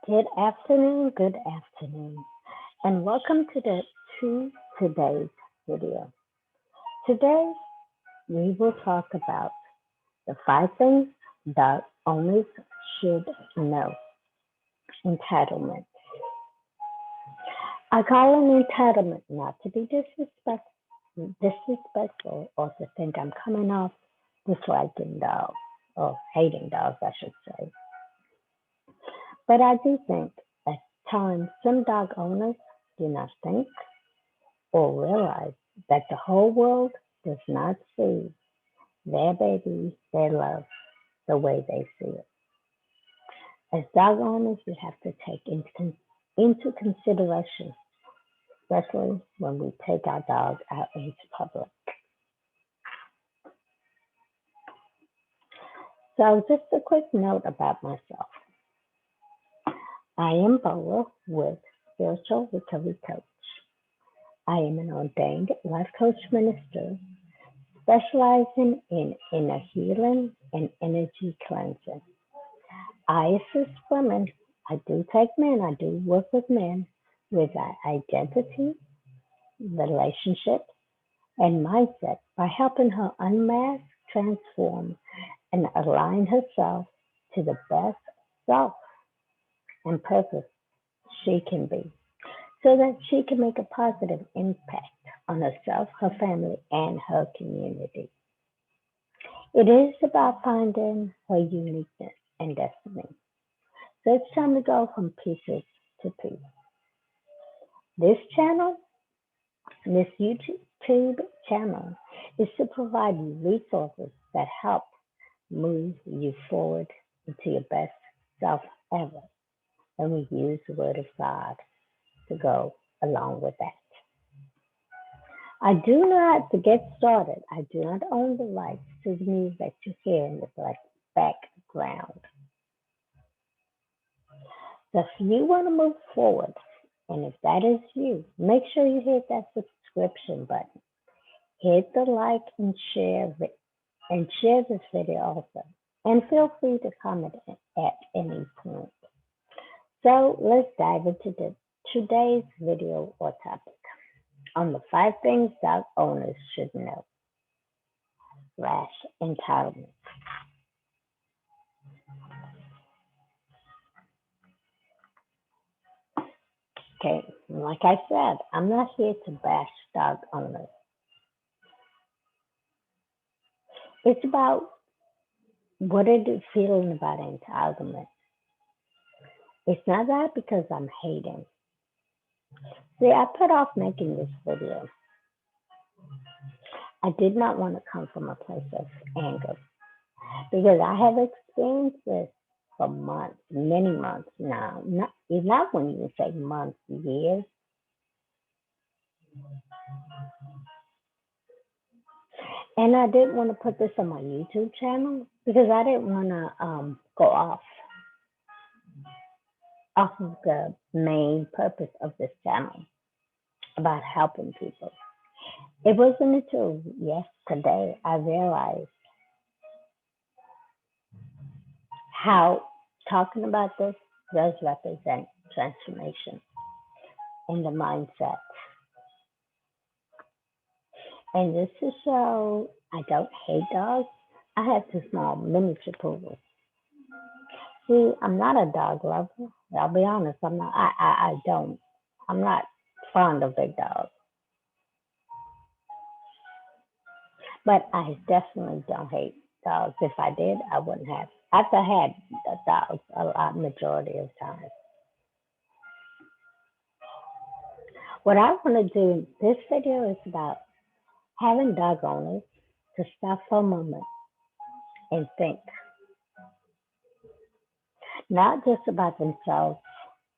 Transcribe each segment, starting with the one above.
Good afternoon, and welcome to today's video. Today, we will talk about the 5 things dog owners should know. Entitlement. I call an entitlement not to be disrespectful or to think I'm coming off disliking dogs or hating dogs, I should say. But I do think at times some dog owners do not think or realize that the whole world does not see their baby, their love, the way they see it. As dog owners, we have to take into consideration, especially when we take our dog out into public. So just a quick note about myself. I am Bola with Spiritual Recovery Coach. I am an ordained life coach minister specializing in inner healing and energy cleansing. I assist women. I do take men. I do work with men with their identity, relationship, and mindset by helping her unmask, transform, and align herself to the best self and purpose she can be so that she can make a positive impact on herself, her family, and her community. It is about finding her uniqueness and destiny. So it's time to go from pieces to peace. This channel, this YouTube channel, is to provide you resources that help move you forward into your best self ever. And we use the Word of God to go along with that. I do not, to get started, I do not own the rights to the music that you hear in the background. So if you want to move forward, and if that is you, make sure you hit that subscription button. Hit the like and share this video also. And feel free to comment at any point. So let's dive into today's video or topic on the 5 things dog owners should know. Entitlement. Okay, like I said, I'm not here to bash dog owners. It's about what are you feeling about entitlement. It's not that because I'm hating. See, I put off making this video. I did not want to come from a place of anger because I have experienced this for months, many months now. Not when you say months, years. And I didn't want to put this on my YouTube channel because I didn't want to go off of the main purpose of this channel about helping people. It wasn't until yesterday I realized how talking about this does represent transformation in the mindset. And this is so I don't hate dogs. I have 2 small miniature poodles. See, I'm not a dog lover. I'll be honest. I'm not. I'm not fond of big dogs. But I definitely don't hate dogs. If I did, I wouldn't have. I've had dogs a lot, majority of the time. What I want to do in this video is about having dog owners to stop for a moment and think, not just about themselves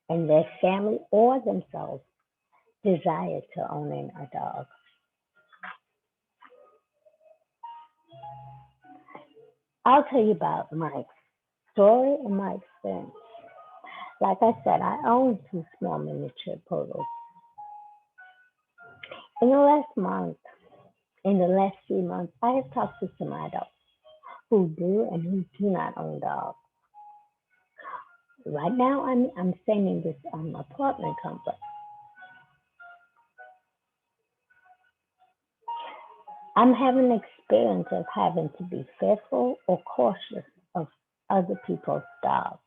and their family or themselves desire to owning a dog. I'll tell you about my story and my experience. Like I said, I own 2 small miniature poodles. In the last few months, I have talked to some adults who do and who do not own dogs. Right now, I'm staying in this apartment complex. I'm having an experience of having to be fearful or cautious of other people's dogs.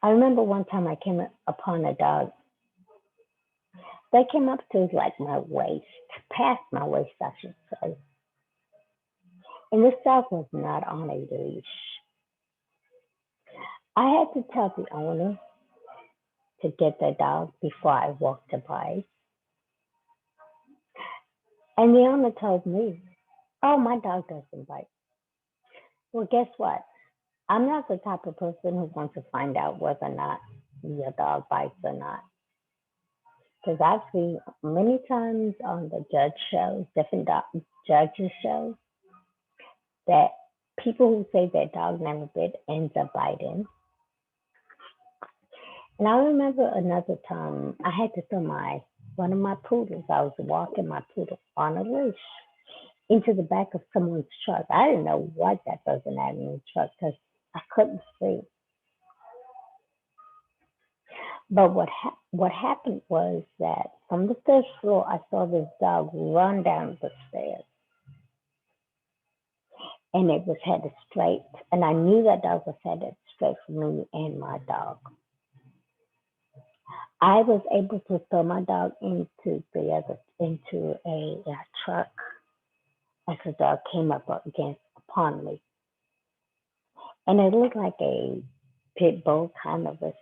I remember one time I came upon a dog. They came up to like my waist, past my waist, I should say. And this dog was not on a leash. I had to tell the owner to get the dog before I walked by. And the owner told me, oh, my dog doesn't bite. Well, guess what? I'm not the type of person who wants to find out whether or not your dog bites or not. Because I've seen many times on the judge shows, different judges shows, that people who say their dog never bit ends up biting. And I remember another time I had to throw one of my poodles. I was walking my poodle on a leash into the back of someone's truck. I didn't know what that person had in the truck because I couldn't see. But what happened was that from the first floor, I saw this dog run down the stairs, and it was headed straight. And I knew that dog was headed straight for me and my dog. I was able to throw my dog into a truck as the dog came up upon me, and it looked like a pit bull kind of a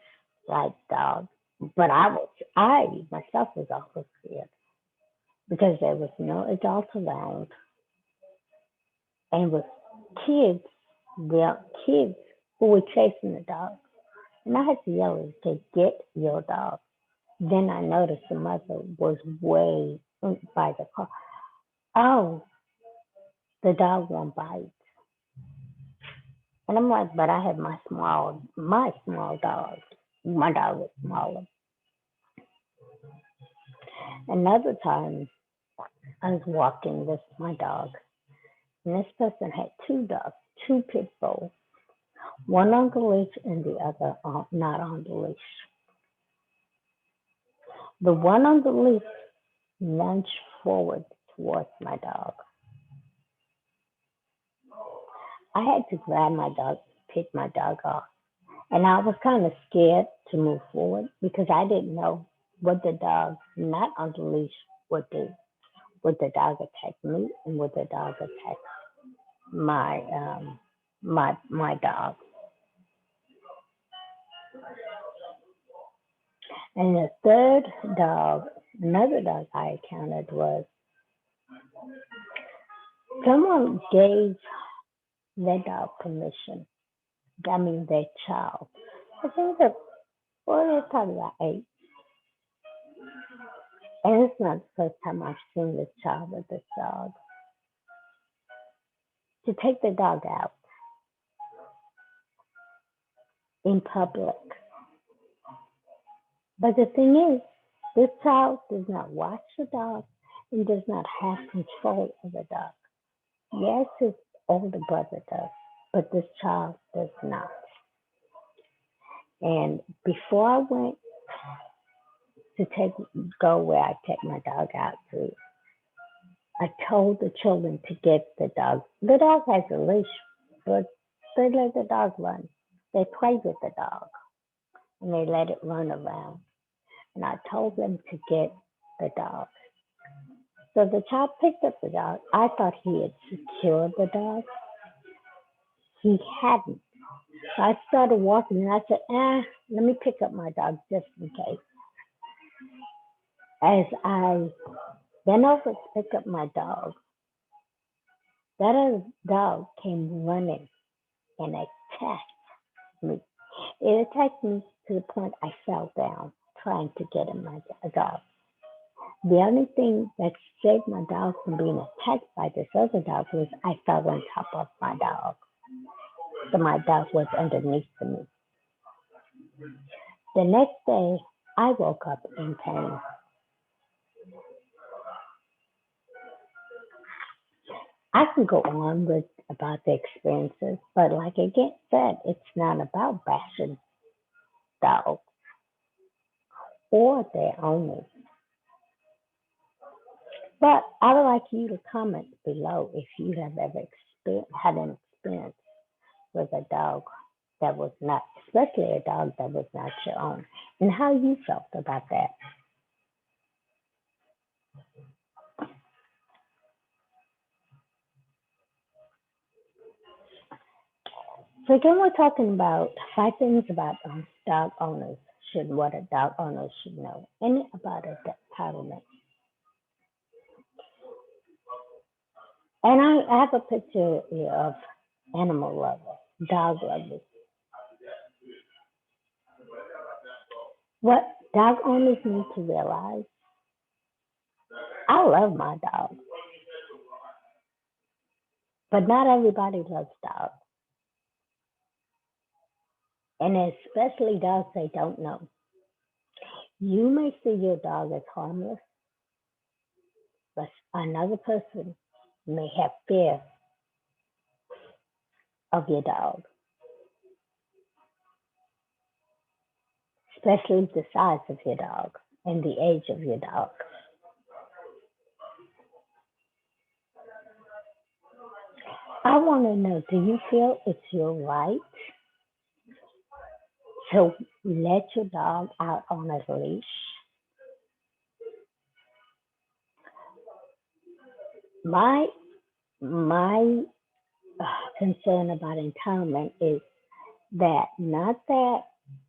like dog. But I myself was also scared because there was no adults around, and with kids, real kids who were chasing the dog. And I had to yell to get your dog. Then I noticed the mother was way by the car. Oh, the dog won't bite. And I'm like, but I have my small dog. My dog was smaller. Another time I was walking with my dog, and this person had two dogs, two pit bulls, one on the leash and the other not on the leash. The one on the leash lunged forward towards my dog. I had to grab my dog, pick my dog off, and I was kind of scared to move forward because I didn't know what the dog not on the leash would do. Would the dog attack me, and would the dog attack my my dog? And the third dog, another dog I encountered was someone gave their dog permission. I mean, their child. I think that, well, they're probably about 8. And it's not the first time I've seen this child with this dog. To take the dog out in public. But the thing is, this child does not watch the dog and does not have control of the dog. Yes, his older brother does, but this child does not. And before I went to go where I take my dog out to, I told the children to get the dog. The dog has a leash, but they let the dog run. They play with the dog and they let it run around. And I told them to get the dog. So the child picked up the dog. I thought he had secured the dog. He hadn't. So I started walking and I said, let me pick up my dog just in case. As I bent over to pick up my dog, that other dog came running and attacked me. It attacked me to the point I fell down trying to get at my dog. The only thing that saved my dog from being attacked by this other dog was I fell on top of my dog. So my dog was underneath me. The next day, I woke up in pain. I can go on with about the experiences. But like it gets said, it's not about bashing dogs or their owners. But I would like you to comment below if you have ever had an experience with a dog that was not, especially a dog that was not your own, and how you felt about that. So again, we're talking about 5 things about dog owners what a dog owner should know, and about entitlement. And I have a picture here of animal lovers, dog lovers. What dog owners need to realize, I love my dog, but not everybody loves dogs, and especially dogs they don't know. You may see your dog as harmless, but another person may have fear of your dog, especially the size of your dog and the age of your dog. I want to know, do you feel it's your right to let your dog out on a leash? My my concern about entitlement is that not that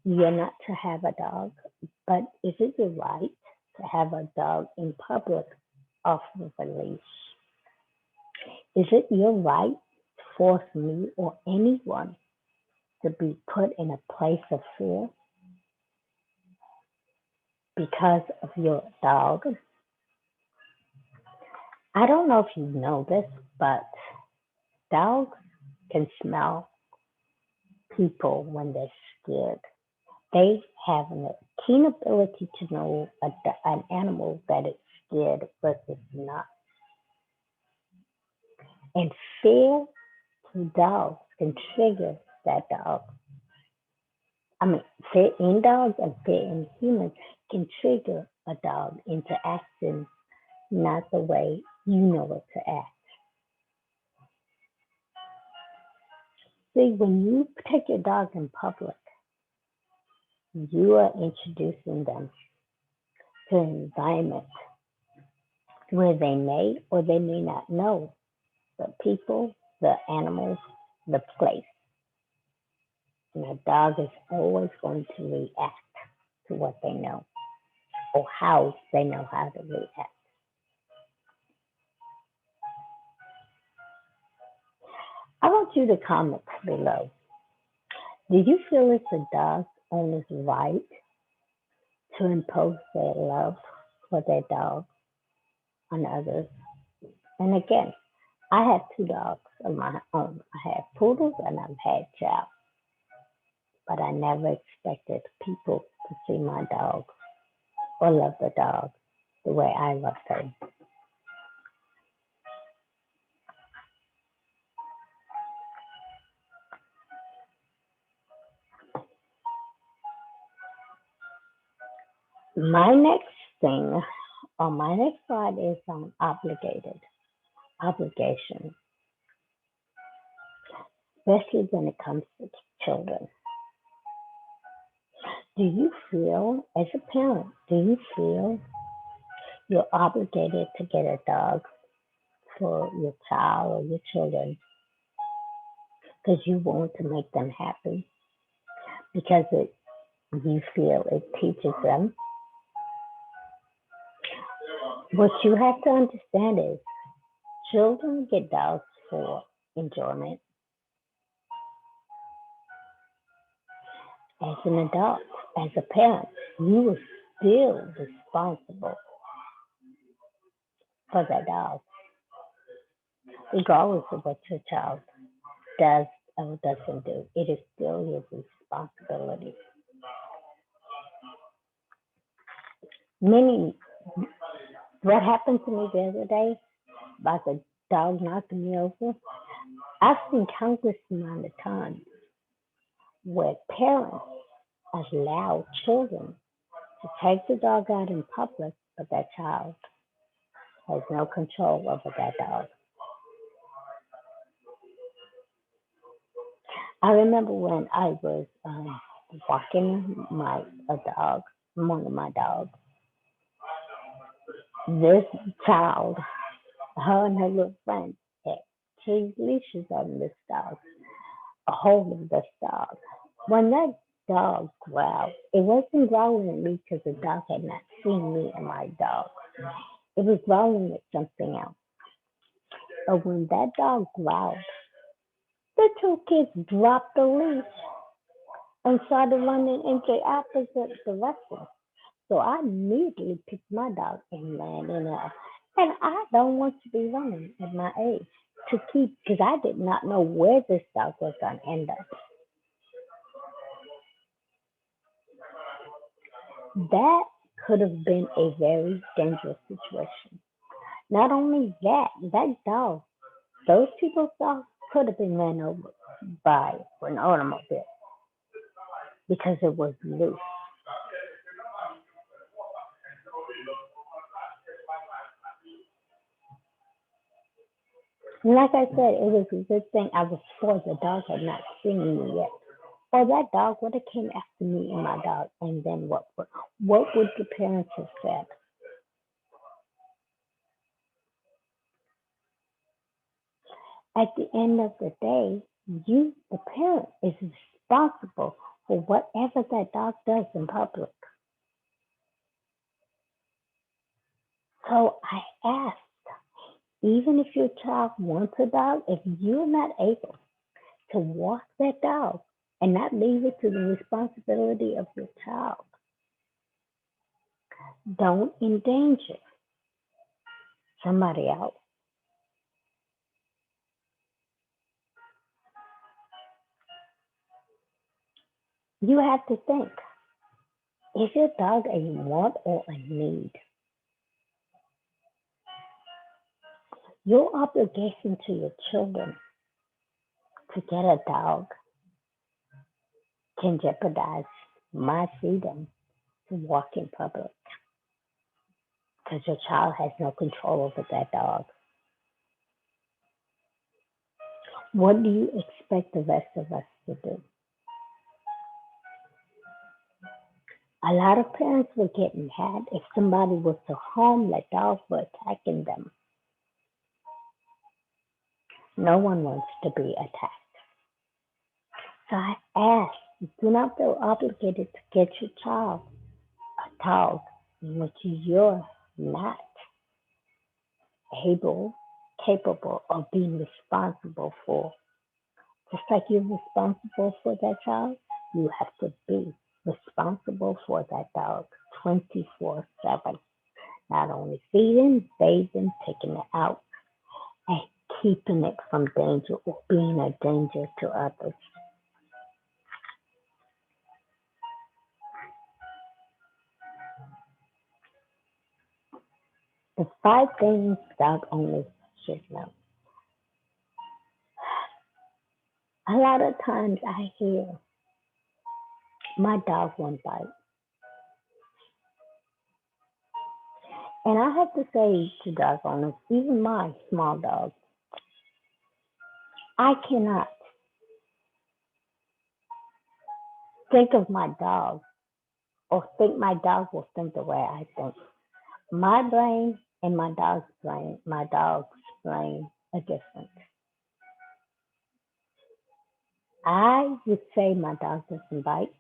you're not to have a dog, but is it your right to have a dog in public off of a leash? Is it your right to force me or anyone to be put in a place of fear because of your dog? I don't know if you know this, but dogs can smell people when they're scared. They have a keen ability to know an animal that is scared versus not. And fear to dogs can trigger that dog. I mean, fear in dogs and fear in humans can trigger a dog into acting not the way you know it to act. See, when you take your dog in public, you are introducing them to an environment where they may or they may not know the people, the animals, the place. And a dog is always going to react to what they know or how they know how to react. I want you to comment below. Do you feel it's a dog owner's right to impose their love for their dog on others? And again, I have 2 dogs of my own. I have poodles and I've had chow, but I never expected people to see my dog or love the dog the way I love her. My next thing on my next slide is on obligation, especially when it comes to children. Do you feel, as a parent, do you feel you're obligated to get a dog for your child or your children because you want to make them happy? Because you feel it teaches them? What you have to understand is children get dogs for enjoyment. As an adult, as a parent, you are still responsible for that dog, regardless of what your child does or doesn't do. It is still your responsibility. What happened to me the other day about the dog knocking me over? I've seen countless amount of times where parents allow children to take the dog out in public, but that child has no control over that dog. I remember when I was walking a dog, one of my dogs. This child, her and her little friend, had two leashes on this dog, a hold of this dog. When that dog growled, it wasn't growling at me because the dog had not seen me and my dog. It was growling at something else. But when that dog growled, the two kids dropped the leash and started running in the opposite direction. So I immediately picked my dog and ran in there. And I don't want to be running at my age to keep, because I did not know where this dog was going to end up. That could have been a very dangerous situation. Not only that, that dog, those people's dogs could have been ran over by an automobile because it was loose. And like I said, it was a good thing I was poor. The dog had not seen me yet. Or that dog would have came after me and my dog, and then what would the parents have said? At the end of the day, you, the parent, is responsible for whatever that dog does in public. So I ask, even if your child wants a dog, if you're not able to walk that dog and not leave it to the responsibility of your child, don't endanger somebody else. You have to think, is your dog a want or a need? Your obligation to your children to get a dog can jeopardize my freedom to walk in public because your child has no control over that dog. What do you expect the rest of us to do? A lot of parents were getting mad if somebody was to harm that dog for attacking them. No one wants to be attacked. So I ask, do not feel obligated to get your child a dog in which you're not able, capable of being responsible for. Just like you're responsible for that child, you have to be responsible for that dog 24/7. Not only feeding, bathing, taking it out, and keeping it from danger or being a danger to others. The 5 things dog owners should know. A lot of times I hear my dog won't bite. And I have to say to dog owners, even my small dog, I cannot think of my dog or think my dog will think the way I think. My brain and my dog's brain are different. I would say my dog doesn't bite,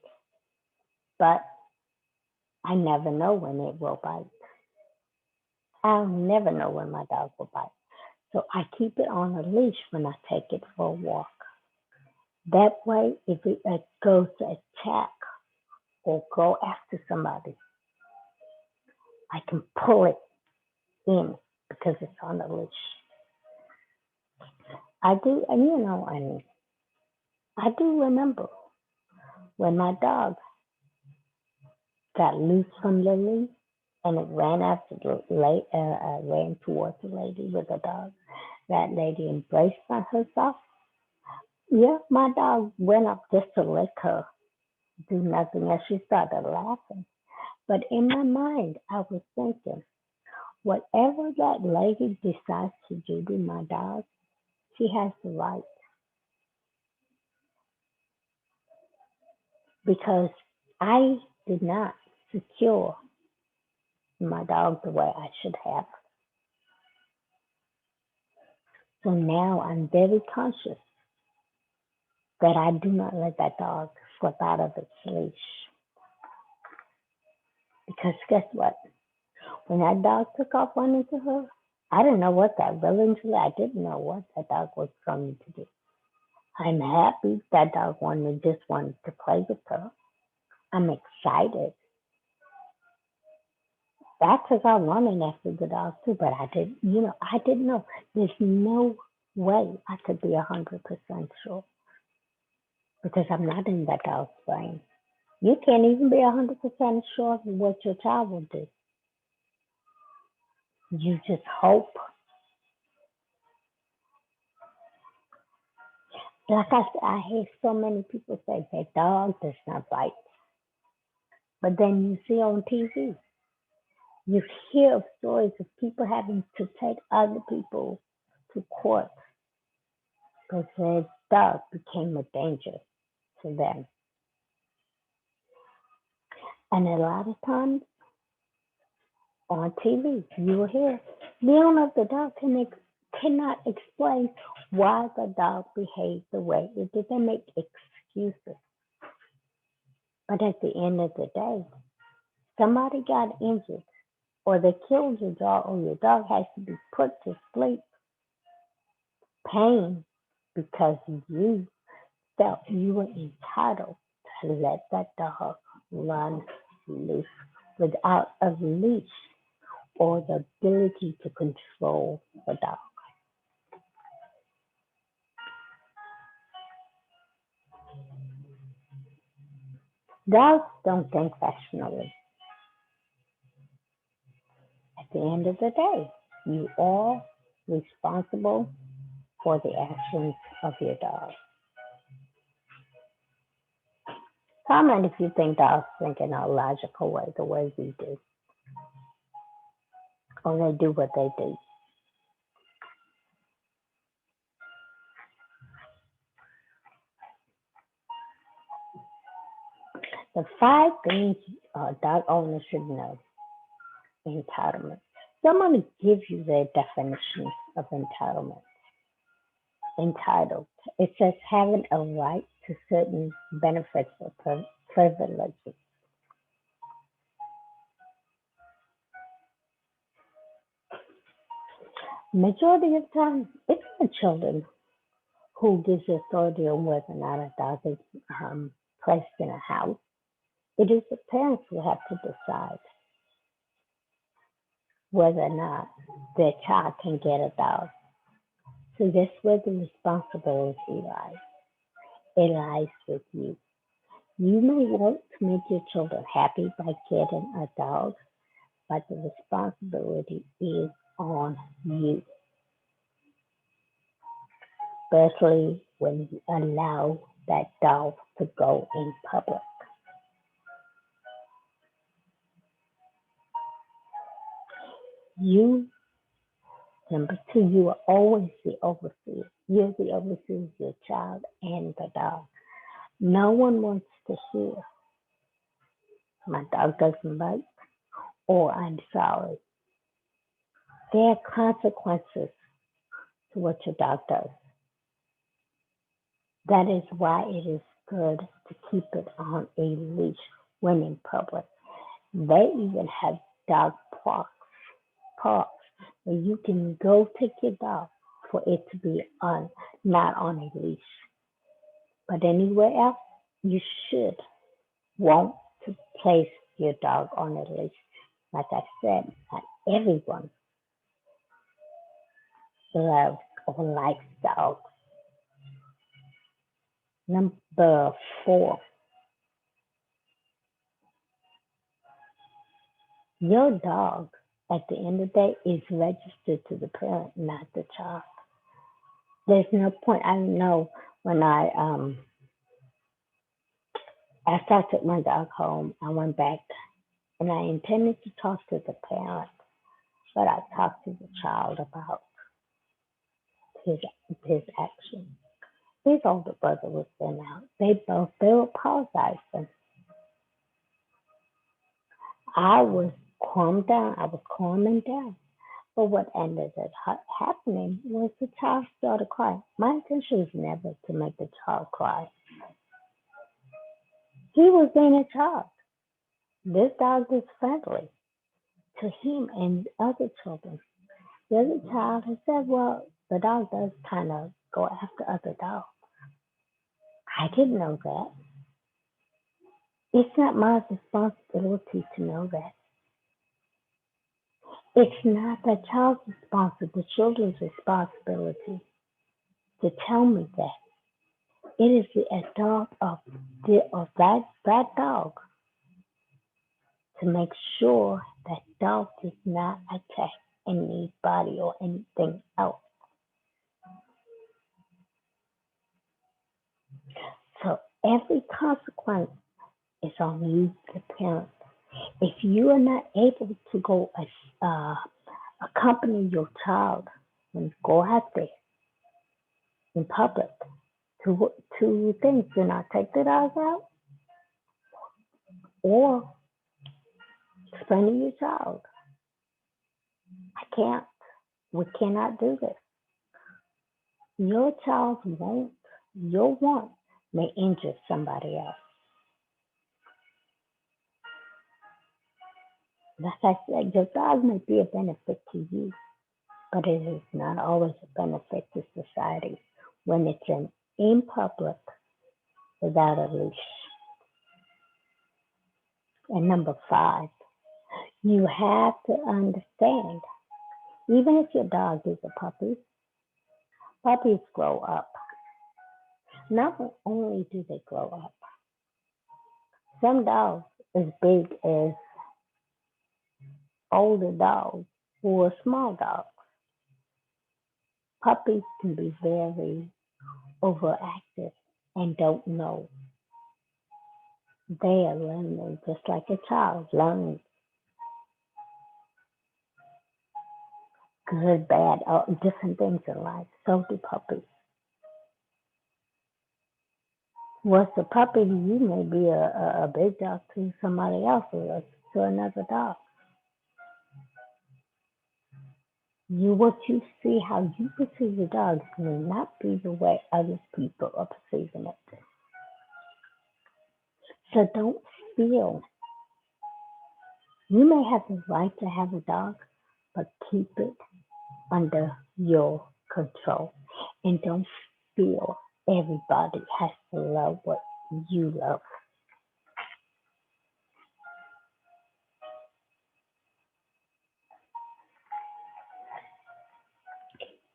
but I never know when it will bite. I'll never know when my dog will bite. So I keep it on a leash when I take it for a walk. That way, if it goes to attack or go after somebody, I can pull it in because it's on the leash. I do, and I do remember when my dog got loose from the leash and it ran towards the lady with the dog. That lady embraced herself Yeah, my dog went up just to lick her, do nothing, and she started laughing. But in my mind, I was thinking, whatever that lady decides to do to my dog, she has the right because I did not secure my dog the way I should have. So now I'm very conscious that I do not let that dog slip out of its leash. Because guess what? When that dog took off running to her, I didn't know what that really I didn't know what that dog was going to do. I'm happy that dog just wanted to play with her. I'm excited. That took off running after the dog too, but I didn't know. There's no way I could be 100% sure because I'm not in that dog's brain. You can't even be 100% sure of what your child will do. You just hope. Like I hear so many people say that dog does not bite. But then you see on TV, you hear of stories of people having to take other people to court because their dog became a danger to them. And a lot of times on TV, you will hear the owner of the dog cannot explain why the dog behaved the way it did. They make excuses. But at the end of the day, somebody got injured or they killed your dog or your dog has to be put to sleep, pain, because you felt you were entitled to let that dog run loose without a leash or the ability to control the dog. Dogs don't think rationally. At the end of the day, you are responsible for the actions of your dog. Comment if you think dogs think in a logical way, the way we do, or they do what they do. The five things dog owners should know. Entitlement. So I'm going to give you the definition of entitlement. Entitled. It says having a right to certain benefits or privileges. Majority of the time, it's the children who gives the authority on whether or not a dog is placed in a house. It is the parents who have to decide whether or not their child can get a dog. So that's where the responsibility lies. It lies with you. You may want to make your children happy by getting a dog, but the responsibility is on you, especially when you allow that dog to go in public. You, number two, you are always the overseer. You're the overseer of your child and the dog. No one wants to hear, my dog doesn't bite, or I'm sorry. There are consequences to what your dog does. That is why it is good to keep it on a leash when in public. They even have dog parks where you can go take your dog for it to be on not on a leash. But anywhere else, you should want to place your dog on a leash. Like I said, not everyone loves or likes dogs. Number four, your dog at the end of the day is registered to the parent, not the child. There's no point. I know When after I took my dog home, I went back and I intended to talk to the parent, but I talked to the child about his his actions. His older brother was there now. They apologized. And I was calmed down. I was calming down. But what ended up happening was the child started crying. My intention was never to make the child cry. He was being a child. This dog is friendly to him and other children. The other child had said, well, the dog does kind of go after other dogs. I didn't know that. It's not my responsibility to know that. It's not the child's responsibility, the children's responsibility to tell me that. It is the adult of that dog to make sure that dog does not attack anybody or anything else. So every consequence is on you, the parent. If you are not able to go accompany your child and go out there in public to things, do not take the dog out or explain to your child, I can't. We cannot do this. Your child's your want may injure somebody else. Like I said, your dog may be a benefit to you, but it is not always a benefit to society when it's in public without a leash. And number 5, you have to understand, even if your dog is a puppy, puppies grow up. Not only do they grow up, some dogs as big as older dogs or small dogs. Puppies can be very overactive and don't know. They are learning just like a child learns good, bad, different things in life. So do puppies. What's a puppy to you may be a big dog to somebody else or to another dog. What you see, how you perceive the dog may not be the way other people are perceiving it. So don't feel you may have the right to have a dog, but keep it under your control. And don't feel everybody has to love what you love.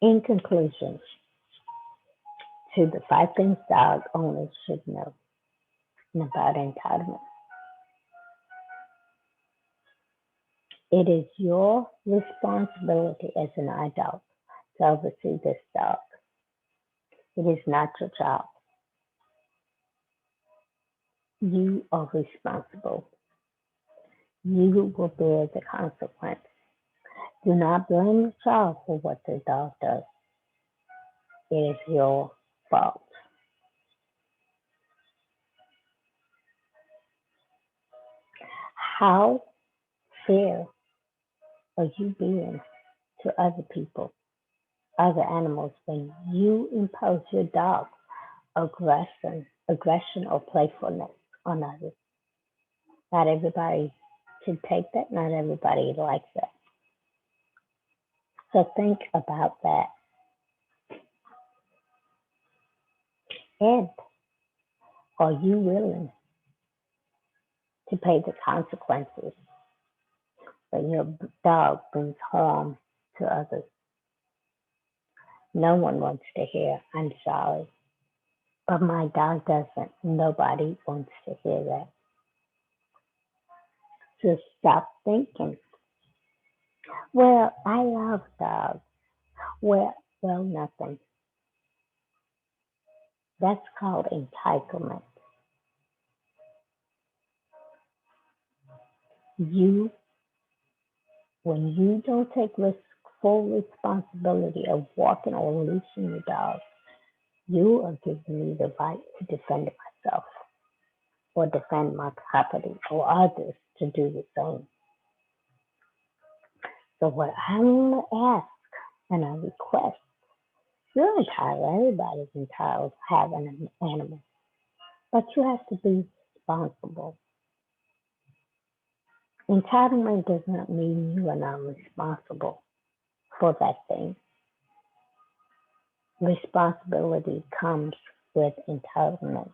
In conclusion, to the 5 things dog owners should know about entitlement. It is your responsibility as an adult to oversee this dog. It is not your child. You are responsible. You will bear the consequence. Do not blame the child for what the dog does. It is your fault. How fair are you being to other people, other animals, when you impose your dog's aggression or playfulness on others? Not everybody can take that. Not everybody likes that. So think about that. And are you willing to pay the consequences when your dog brings harm to others? No one wants to hear, I'm sorry, but my dog doesn't. Nobody wants to hear that. So stop thinking, well, I love dogs. Well, nothing. That's called entitlement. You, when you don't take full responsibility of walking or leashing your dog, you are giving me the right to defend myself or defend my property or others to do the same. So what I'm going to ask and I request, you're entitled, everybody's entitled to have an animal, but you have to be responsible. Entitlement does not mean you are not responsible for that thing. Responsibility comes with entitlement.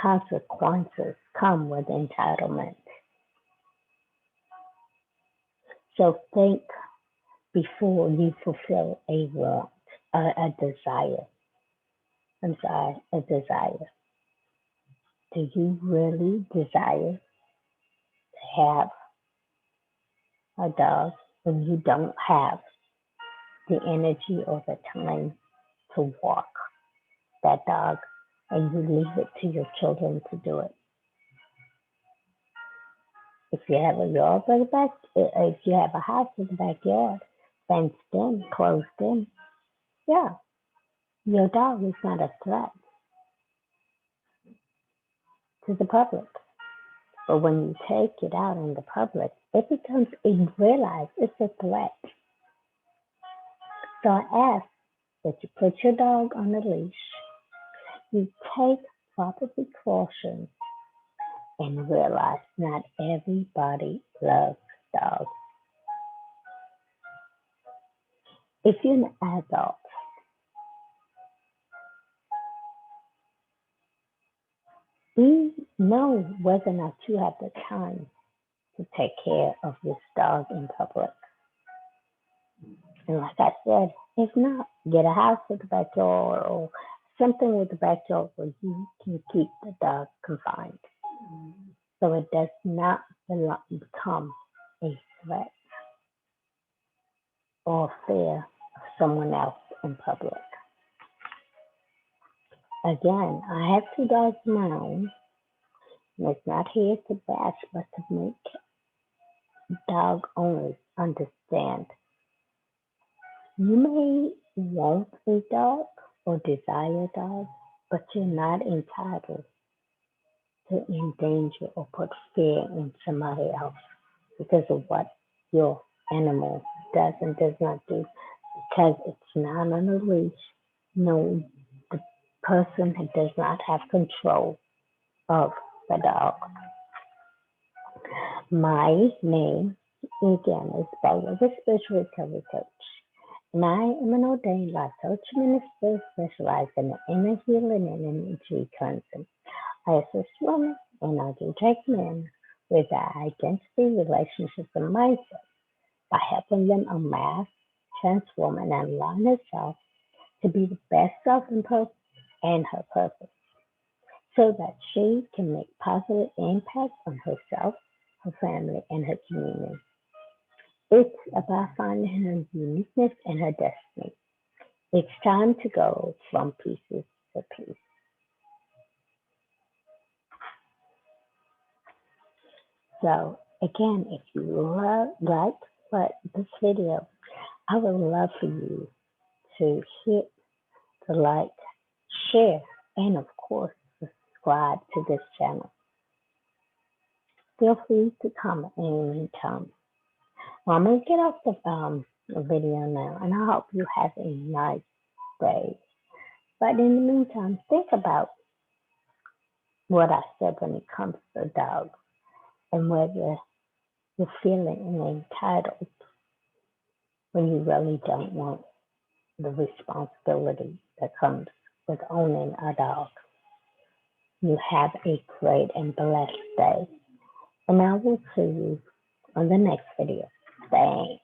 Consequences come with entitlement. So think before you fulfill a want, a desire. A desire. Do you really desire to have a dog when you don't have the energy or the time to walk that dog and you leave it to your children to do it? If you have a yard in the back, if you have a house in the backyard, fenced in, closed in, yeah, your dog is not a threat to the public. But when you take it out in the public, it becomes, you realize it's a threat. So I ask that you put your dog on a leash, you take proper precautions, and realize not everybody loves dogs. If you're an adult, you know whether or not you have the time to take care of this dog in public. And like I said, if not, get a house with the backyard or something with the backyard where you can keep the dog confined so it does not become a threat or fear of someone else in public. Again, I have 2 dogs of my own, and it's not here to bash, but to make dog owners understand. You may want a dog or desire a dog, but you're not entitled to endanger or put fear in somebody else because of what your animal does and does not do, because it's not on a leash. No, the person does not have control of the dog. My name, again, is Bella, the Spiritual Recovery Coach, and I am an ordained life coach minister specialized in the inner healing and energy cleansing. I assist women and I do take men with their identity, relationships, and mindset by helping them unmask, transform, and align herself to be the best self in purpose and her purpose, so that she can make positive impact on herself, her family, and her community. It's about finding her uniqueness and her destiny. It's time to go from pieces to piece. So again, if you like this video, I would love for you to hit the like, share, and of course, subscribe to this channel. Feel free to comment anytime. Well, I'm going to get off the video now, and I hope you have a nice day. But in the meantime, think about what I said when it comes to dogs and whether you're feeling entitled when you really don't want the responsibility that comes with owning a dog. You have a great and blessed day. And I will see you on the next video. Thanks.